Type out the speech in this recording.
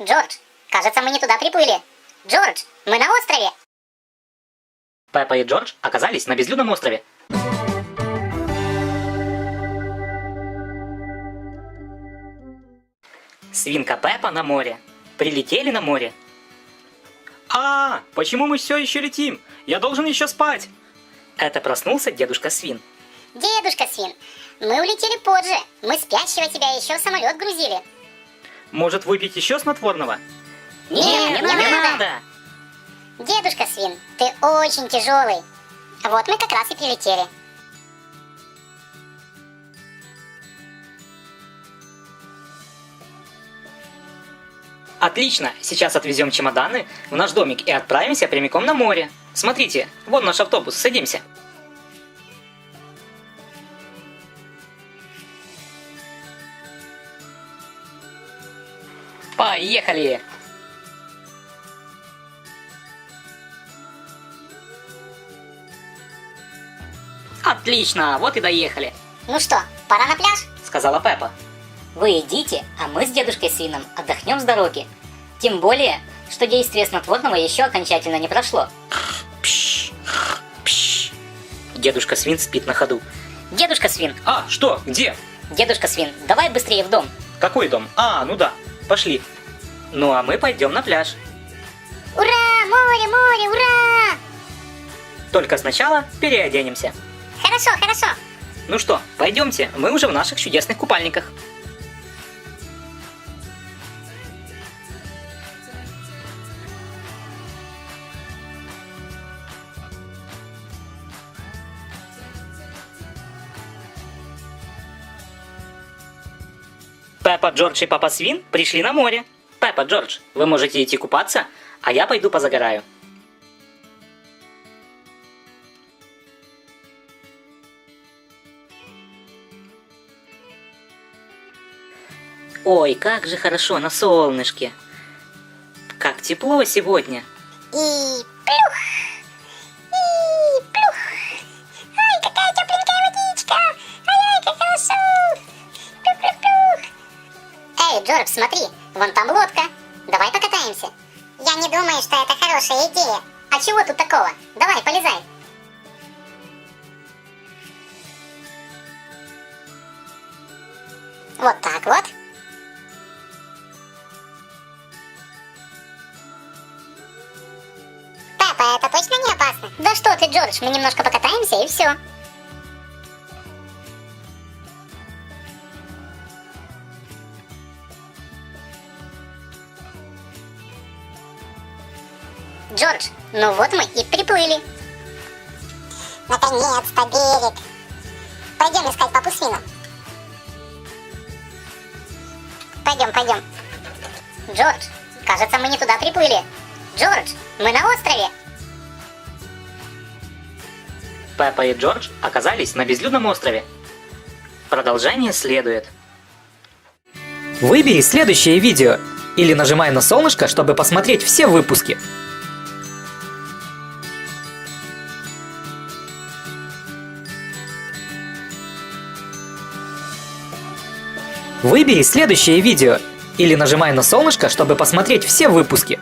Джордж, кажется, мы не туда приплыли. Джордж, мы на острове. Пеппа и Джордж оказались на безлюдном острове. Свинка Пеппа на море. Прилетели на море. Почему мы все еще летим? Я должен еще спать. Это проснулся дедушка Свин. Дедушка Свин, мы улетели позже. Мы спящего тебя еще в самолет грузили. Может, выпить еще снотворного? Нет, не надо. Дедушка Свин, ты очень тяжелый. Вот мы как раз и прилетели. Отлично, сейчас отвезем чемоданы в наш домик и отправимся прямиком на море. Смотрите, вон наш автобус, садимся. Поехали! Отлично, вот и доехали, Ну что, пора на пляж? сказала Пеппа. Вы идите, а мы с дедушкой Свином отдохнем с дороги. Тем более, что действие снотворного еще окончательно не прошло. Пш, пш. Дедушка Свин спит на ходу. Дедушка Свин, Что? Где? дедушка Свин, давай быстрее в дом. Какой дом? Ну да, пошли. Ну а мы пойдем на пляж. Ура, море, море, ура! Только сначала переоденемся. Хорошо, хорошо. Ну что, пойдемте, мы уже в наших чудесных купальниках. Пеппа, Джордж и Папа Свин пришли на море. Пеппа, Джордж, вы можете идти купаться, а я пойду позагораю. Ой, как же хорошо на солнышке. Как тепло сегодня. И плюх! И плюх! Ай, какая тепленькая водичка! Ай-ай, как хорошо! Плюх-плюх-плюх! Эй, Джордж, смотри, вон там лодка. Давай покатаемся. Я не думаю, что это хорошая идея. А чего тут такого? Давай, полезай. Вот так вот. Папа, это точно не опасно? Да что ты, Джордж, мы немножко покатаемся и все. Джордж, ну вот мы и приплыли. Наконец-то берег. Пойдем искать папу Свина. Пойдем, пойдем. Джордж, кажется, мы не туда приплыли. Джордж, мы на острове. Пеппа и Джордж оказались на безлюдном острове. Продолжение следует. Выбери следующее видео или нажимай на солнышко, чтобы посмотреть все выпуски. Выбери следующее видео или нажимай на солнышко, чтобы посмотреть все выпуски.